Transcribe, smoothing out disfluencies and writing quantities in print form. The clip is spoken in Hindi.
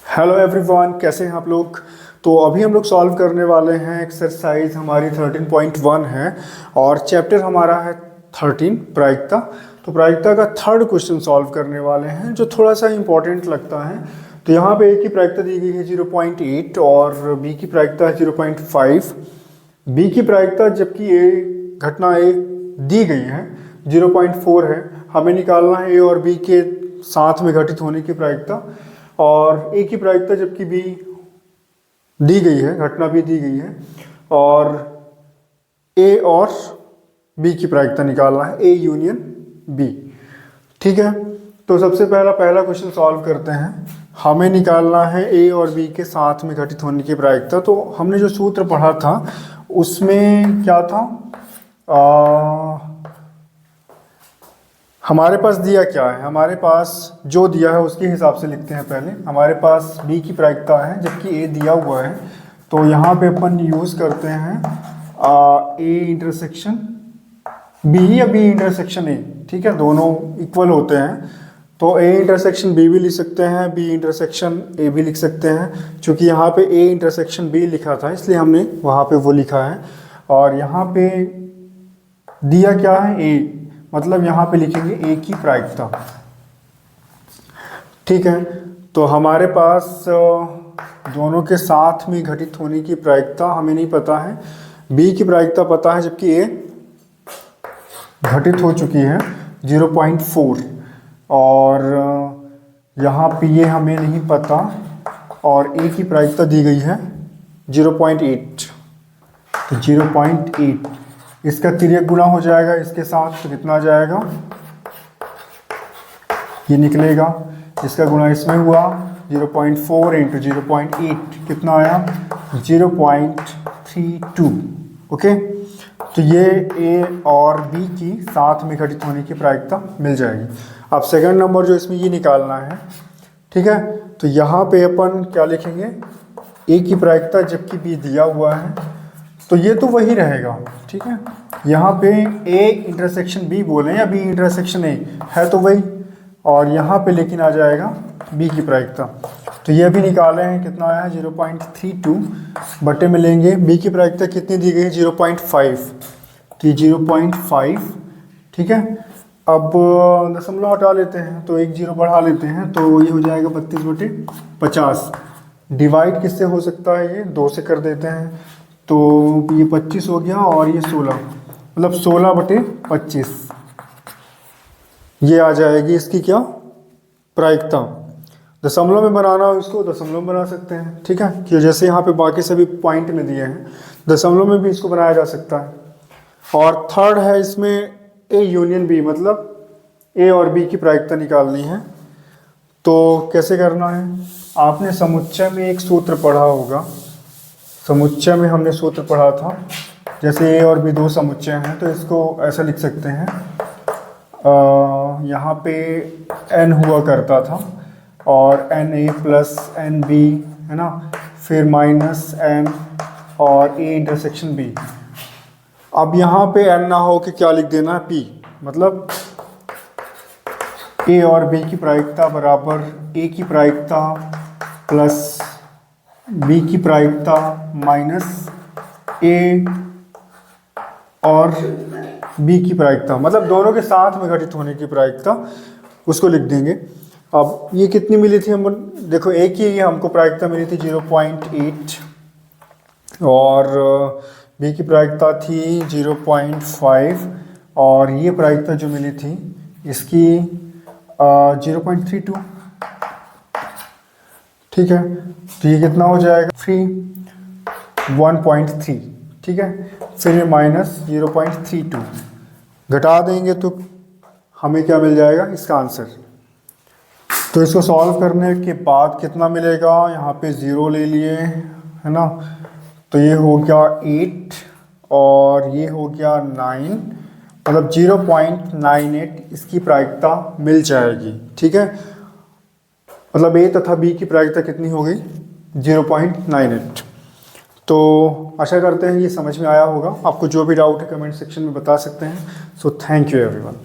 हेलो एवरीवन, कैसे हैं आप लोग। तो अभी हम लोग सॉल्व करने वाले हैं एक्सरसाइज हमारी 13.1 है और चैप्टर हमारा है 13 प्रायिकता। तो प्रायिकता का थर्ड क्वेश्चन सॉल्व करने वाले हैं जो थोड़ा सा इंपॉर्टेंट लगता है। तो यहाँ पे ए की प्रायिकता दी गई है 0.8 और बी की प्रायिकता है 0.5। बी की प्रायिकता जबकि घटना ए दी गई है 0.4 है। हमें निकालना है ए और बी के साथ में घटित होने की प्रायिकता, और ए की प्रायिकता जबकि बी दी गई है, घटना भी दी गई है, और ए और बी की प्रायिकता निकालना है, ए यूनियन बी। ठीक है, तो सबसे पहला क्वेश्चन सॉल्व करते हैं। हमें निकालना है ए और बी के साथ में घटित होने की प्रायिकता। तो हमने जो सूत्र पढ़ा था उसमें क्या था, हमारे पास दिया क्या है, हमारे पास जो दिया है उसके हिसाब से लिखते हैं। पहले हमारे पास बी की प्रायिकता है जबकि ए दिया हुआ है, तो यहाँ पे अपन यूज़ करते हैं ए इंटरसेक्शन बी या बी इंटरसेक्शन ए। ठीक है, दोनों इक्वल होते हैं, तो ए इंटरसेक्शन बी भी लिख सकते हैं, बी इंटरसेक्शन ए भी लिख सकते हैं। चूँकि यहाँ पे ए इंटरसेक्शन बी लिखा था इसलिए हमने वहाँ पे वो लिखा है। और यहाँ पे दिया क्या है, ए, मतलब यहाँ पे लिखेंगे ए की प्रायिकता। ठीक है, तो हमारे पास दोनों के साथ में घटित होने की प्रायिकता हमें नहीं पता है, बी की प्रायिकता पता है जबकि ए घटित हो चुकी है 0.4, और यहाँ पे ये हमें नहीं पता, और ए की प्रायिकता दी गई है 0.8। तो 0.8 इसका तिर्यक गुणा हो जाएगा इसके साथ, तो कितना आ जाएगा, ये निकलेगा। इसका गुणा इसमें हुआ 0.4 इंटू 0.8 कितना आया, 0.32। ओके, तो ये ए और बी की साथ में घटित होने की प्रायिकता मिल जाएगी। अब सेकंड नंबर जो इसमें ये निकालना है। ठीक है, तो यहाँ पे अपन क्या लिखेंगे, ए की प्रायिकता जबकि बी दिया हुआ है, तो ये तो वही रहेगा। ठीक है, यहाँ पे ए इंटरसेक्शन बी बोलें या बी इंटरसेक्शन ए है तो वही, और यहाँ पे लेकिन आ जाएगा बी की प्रायिकता। तो ये भी निकाले हैं, कितना आया है 0.32 बटे में लेंगे बी की प्रायिकता कितनी दी गई है 0.5, तो 0.5। ठीक है, अब दशमलव हटा लेते हैं तो एक जीरो बढ़ा लेते हैं, तो ये हो जाएगा 32/50। डिवाइड किससे हो सकता है, ये 2 से कर देते हैं, तो ये 25 हो गया और ये 16, मतलब 16/25 ये आ जाएगी इसकी क्या प्रायिकता। दशमलव में बनाना हो इसको दशमलव में बना सकते हैं। ठीक है, कि जैसे यहाँ पे बाकी सभी पॉइंट में दिए हैं, दशमलव में भी इसको बनाया जा सकता है। और थर्ड है इसमें ए यूनियन बी, मतलब ए और बी की प्रायिकता निकालनी है। तो कैसे करना है, आपने समुच्चय में एक सूत्र पढ़ा होगा, समुच्चय में हमने सूत्र पढ़ा था, जैसे ए और बी दो समुच्चय हैं तो इसको ऐसा लिख सकते हैं, यहाँ पे n हुआ करता था और n a plus n b है ना, फिर माइनस n और ए इंटरसेक्शन बी। अब यहाँ पे n ना हो कि क्या लिख देना है p, मतलब ए और बी की प्रायिकता बराबर ए की प्रायिकता प्लस बी की प्रायिकता माइनस ए और बी की प्रायिकता, मतलब दोनों के साथ में घटित होने की प्रायिकता, उसको लिख देंगे। अब ये कितनी मिली थी, हम देखो एक ही ये हमको प्रायिकता मिली थी 0.8 और बी की प्रायिकता थी 0.5, और ये प्रायिकता जो मिली थी इसकी 0.32। ठीक है, तो ये कितना हो जाएगा 1.3। ठीक है, फिर ये माइनस 0.32 घटा देंगे तो हमें क्या मिल जाएगा इसका आंसर। तो इसको सॉल्व करने के बाद कितना मिलेगा, यहाँ पे 0 ले लिए है ना, तो ये हो गया 8 और ये हो गया 9, मतलब 0.98 इसकी प्रायिकता मिल जाएगी। ठीक है, मतलब ए तथा बी की प्रायिकता कितनी हो गई 0.98। तो आशा करते हैं ये समझ में आया होगा। आपको जो भी डाउट है कमेंट सेक्शन में बता सकते हैं। So thank you everyone.